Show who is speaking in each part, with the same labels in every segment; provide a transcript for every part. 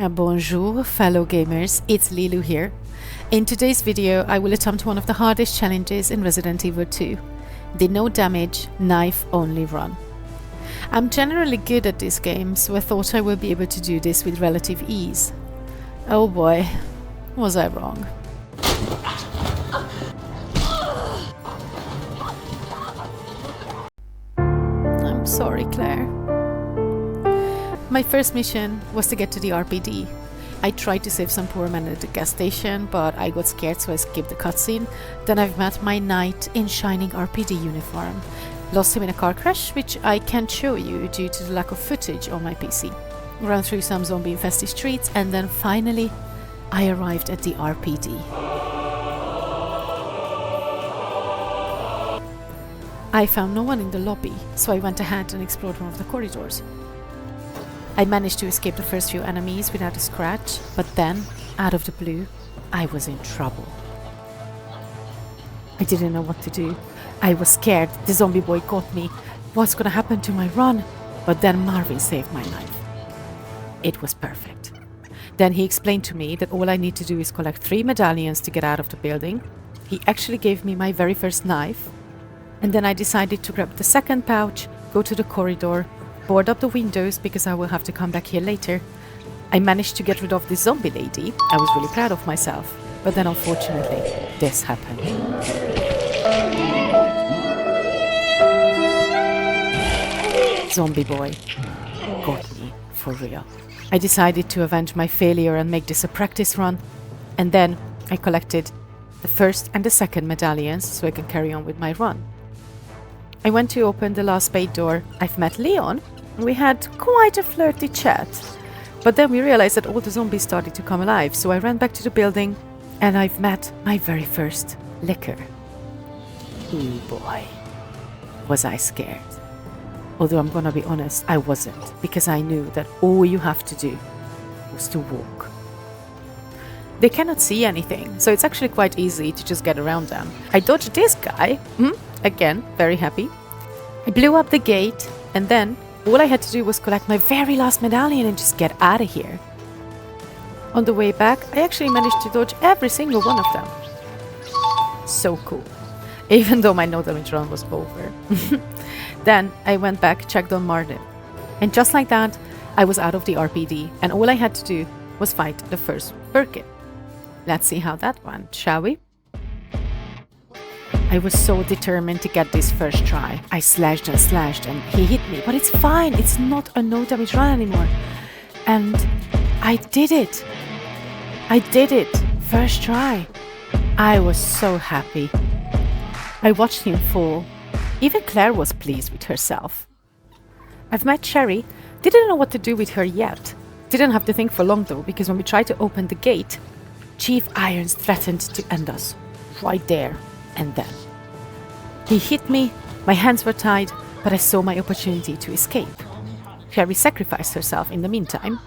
Speaker 1: Bonjour fellow gamers, it's Lilu here. In today's video I will attempt one of the hardest challenges in Resident Evil 2, the no damage, knife only run. I'm generally good at this game, so I thought I will be able to do this with relative ease. Oh boy, was I wrong. I'm sorry, Claire. My first mission was to get to the RPD. I tried to save some poor man at the gas station, but I got scared, so I skipped the cutscene. Then I've met my knight in shining RPD uniform. Lost him in a car crash, which I can't show you due to the lack of footage on my PC. Ran through some zombie infested streets, and then finally I arrived at the RPD. I found no one in the lobby, so I went ahead and explored one of the corridors. I managed to escape the first few enemies without a scratch, but then, out of the blue, I was in trouble. I didn't know what to do. I was scared. The zombie boy caught me. What's gonna happen to my run? But then Marvin saved my life. It was perfect. Then he explained to me that all I need to do is collect 3 medallions to get out of the building. He actually gave me my very first knife. And then I decided to grab the second pouch, go to the corridor, board up the windows because I will have to come back here later. I managed to get rid of the zombie lady. I was really proud of myself. But then unfortunately, this happened. Zombie boy got me for real. I decided to avenge my failure and make this a practice run. And then I collected the first and the second medallions so I can carry on with my run. I went to open the last bay door. I've met Leon. We had quite a flirty chat. But then we realized that all the zombies started to come alive, so I ran back to the building and I've met my very first licker. Ooh boy, was I scared. Although I'm gonna be honest, I wasn't, because I knew that all you have to do was to walk. They cannot see anything, so it's actually quite easy to just get around them. I dodged this guy. Again, very happy. I blew up the gate, and then all I had to do was collect my very last medallion and just get out of here. On the way back, I actually managed to dodge every single one of them. So cool. Even though my no damage run was over. Then I went back, checked on Martin. And just like that, I was out of the RPD, and all I had to do was fight the first Birkin. Let's see how that went, shall we? I was so determined to get this first try. I slashed and he hit me, but it's fine. It's not a no damage run anymore. And I did it. I did it. First try. I was so happy. I watched him fall. Even Claire was pleased with herself. I've met Sherry. Didn't know what to do with her yet. Didn't have to think for long though, because when we tried to open the gate, Chief Irons threatened to end us. Right there. And then he hit me, my hands were tied, but I saw my opportunity to escape. Sherry sacrificed herself in the meantime.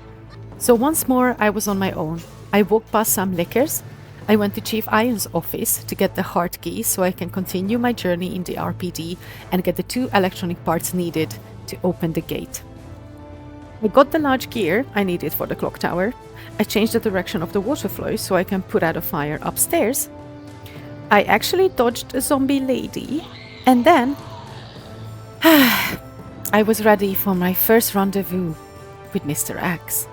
Speaker 1: So once more I was on my own. I walked past some lickers. I went to Chief Irons' office to get the heart key so I can continue my journey in the RPD and get the 2 electronic parts needed to open the gate. I got the large gear I needed for the clock tower. I changed the direction of the water flow so I can put out a fire upstairs. I actually dodged a zombie lady, and then I was ready for my first rendezvous with Mr. X.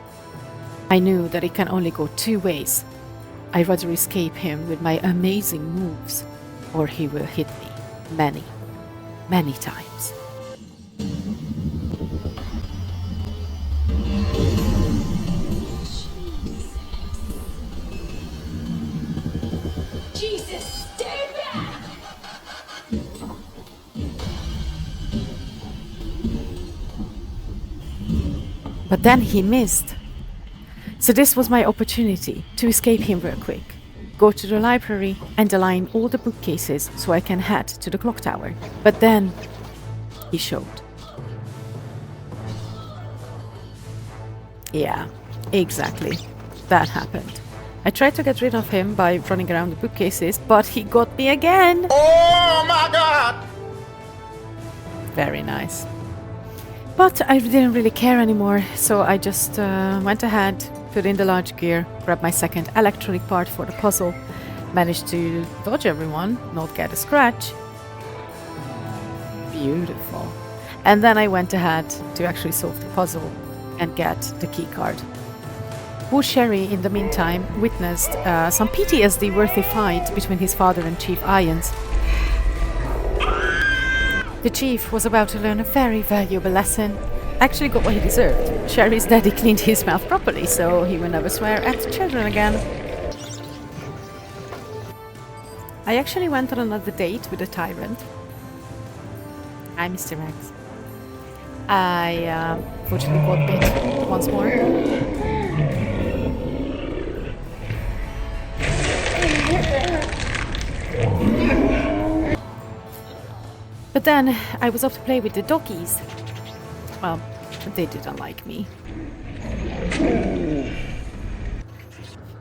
Speaker 1: I knew that it can only go 2 ways. I'd rather escape him with my amazing moves, or he will hit me many, many times. But then he missed. So this was my opportunity to escape him real quick. Go to the library and align all the bookcases so I can head to the clock tower. But then he showed. Yeah, exactly. That happened. I tried to get rid of him by running around the bookcases, but he got me again.
Speaker 2: Oh my God!
Speaker 1: Very nice. But I didn't really care anymore, so I just went ahead, put in the large gear, grab my second electronic part for the puzzle, managed to dodge everyone, not get a scratch. Beautiful. And then I went ahead to actually solve the puzzle and get the key card. Poor Sherry, in the meantime, witnessed some PTSD-worthy fight between his father and Chief Irons. The chief was about to learn a very valuable lesson. Actually got what he deserved. Sherry's daddy cleaned his mouth properly, so he will never swear at children again. I actually went on another date with a tyrant. Hi, Mr. Rex. I fortunately got bit once more. But then I was off to play with the doggies. Well, they didn't like me.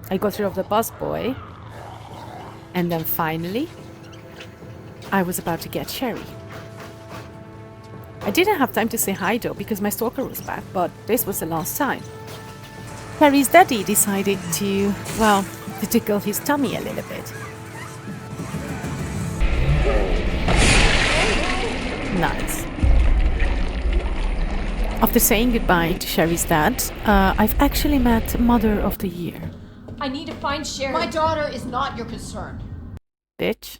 Speaker 1: I got rid of the busboy. And then finally, I was about to get Sherry. I didn't have time to say hi though, because my stalker was back, but this was the last time. Sherry's daddy decided to, well, to tickle his tummy a little bit. Nice. After saying goodbye to Sherry's dad, I've actually met Mother of the Year.
Speaker 2: I need to find Sherry.
Speaker 3: My daughter is not your concern.
Speaker 1: Bitch.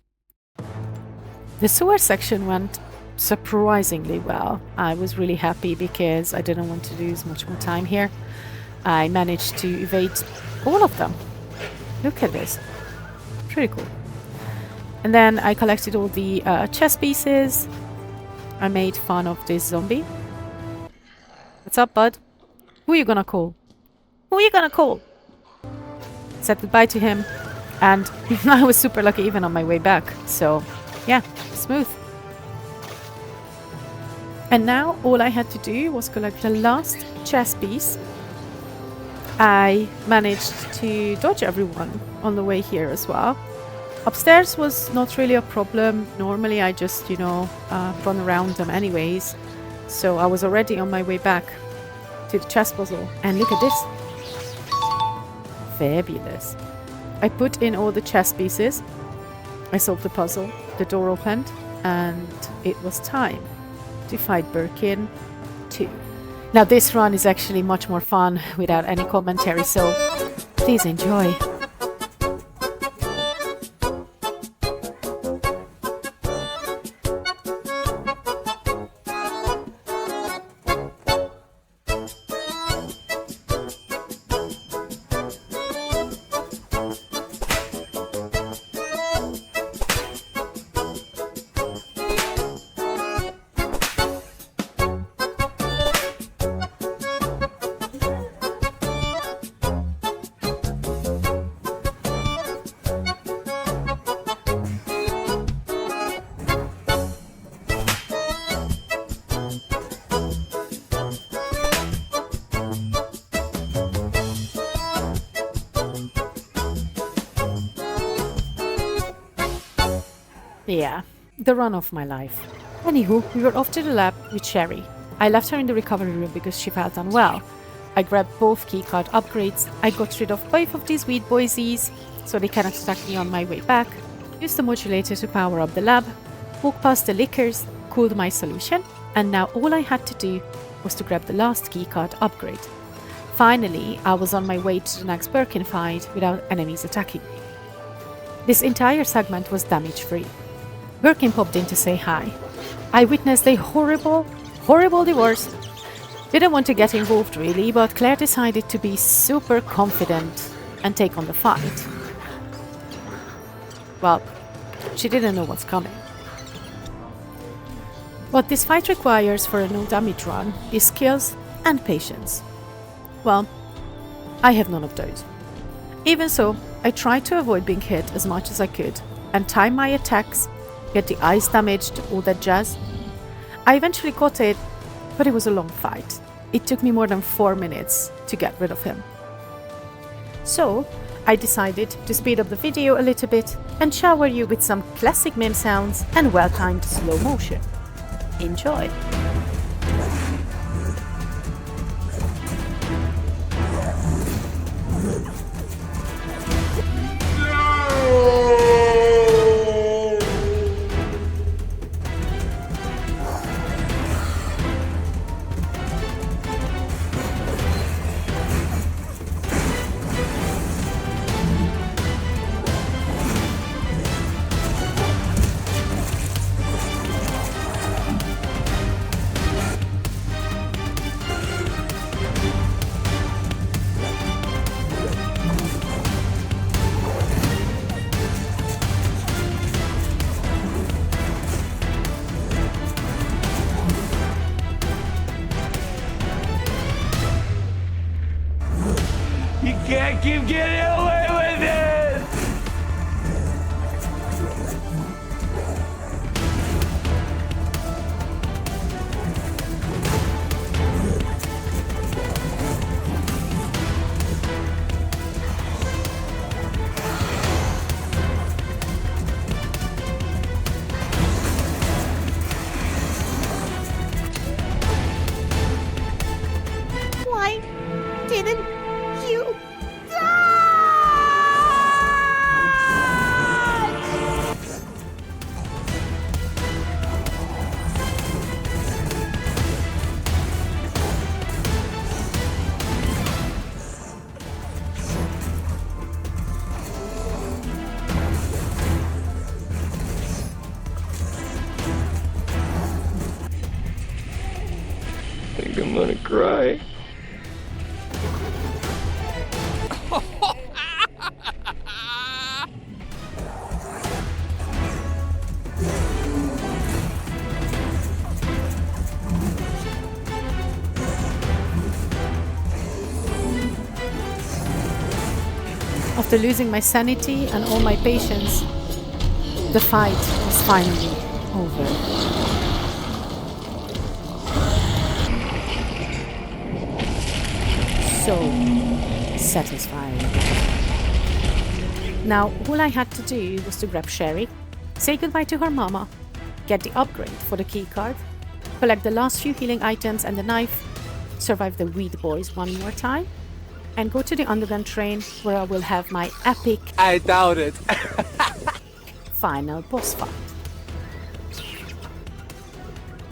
Speaker 1: The sewer section went surprisingly well. I was really happy because I didn't want to lose much more time here. I managed to evade all of them. Look at this. Pretty cool. And then I collected all the chess pieces. I made fun of this zombie. What's up, bud? Who are you gonna call? Who are you gonna call? Said goodbye to him, and I was super lucky even on my way back. So, yeah, smooth. And now all I had to do was collect the last chess piece. I managed to dodge everyone on the way here as well. Upstairs was not really a problem. Normally I just, you know, run around them anyways. So I was already on my way back to the chess puzzle. And look at this. Fabulous. I put in all the chess pieces. I solved the puzzle. The door opened. And it was time to fight Birkin 2. Now this run is actually much more fun without any commentary. So please enjoy. Yeah, the run of my life. Anywho, we were off to the lab with Sherry. I left her in the recovery room because she felt unwell. I grabbed both keycard upgrades. I got rid of both of these weed boysies so they cannot attack me on my way back. Used the modulator to power up the lab. Walked past the liquors, cooled my solution, and now all I had to do was to grab the last keycard upgrade. Finally, I was on my way to the next Birkin fight without enemies attacking me. This entire segment was damage-free. Birkin popped in to say hi. I witnessed a horrible divorce. Didn't want to get involved really, but Claire decided to be super confident and take on the fight. Well, she didn't know what's coming. What this fight requires for a no damage run is skills and patience. Well, I have none of those. Even so, I tried to avoid being hit as much as I could and time my attacks, get the eyes damaged, all that jazz. I eventually got it, but it was a long fight. It took me more than 4 minutes to get rid of him. So, I decided to speed up the video a little bit and shower you with some classic meme sounds and well-timed slow motion. Enjoy!
Speaker 2: I'm getting away with it!
Speaker 1: Why didn't you die?
Speaker 2: I think I'm gonna cry.
Speaker 1: After losing my sanity and all my patience, the fight was finally over. So satisfying. Now, all I had to do was to grab Sherry, say goodbye to her mama, get the upgrade for the keycard, collect the last few healing items and the knife, survive the Weed Boys one more time, and go to the underground train where I will have my epic
Speaker 2: I doubt it.
Speaker 1: final boss fight.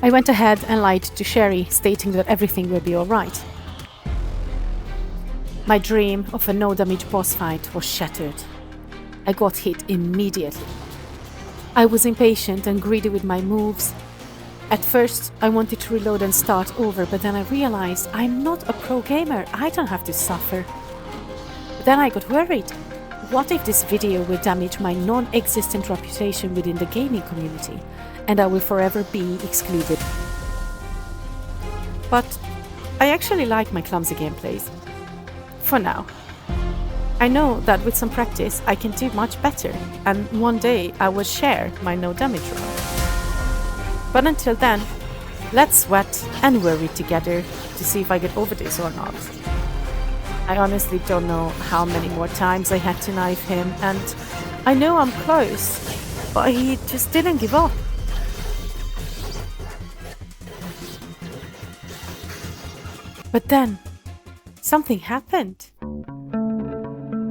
Speaker 1: I went ahead and lied to Sherry, stating that everything will be alright. My dream of a no-damage boss fight was shattered. I got hit immediately. I was impatient and greedy with my moves. At first, I wanted to reload and start over, but then I realized I'm not a pro gamer, I don't have to suffer. Then I got worried. What if this video will damage my non-existent reputation within the gaming community, and I will forever be excluded? But I actually like my clumsy gameplays. For now. I know that with some practice I can do much better, and one day I will share my no damage run. But until then, let's sweat and worry together to see if I get over this or not. I honestly don't know how many more times I had to knife him, and I know I'm close, but he just didn't give up. But then, something happened.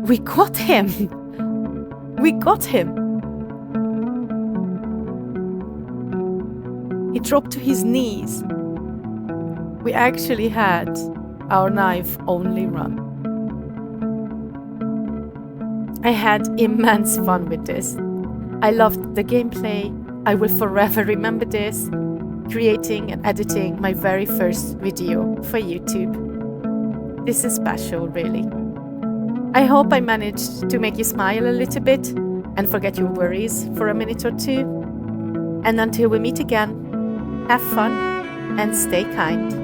Speaker 1: We got him! We got him! He dropped to his knees. We actually had our knife-only run. I had immense fun with this. I loved the gameplay. I will forever remember this, creating and editing my very first video for YouTube. This is special, really. I hope I managed to make you smile a little bit and forget your worries for a minute or two. And until we meet again, have fun and stay kind.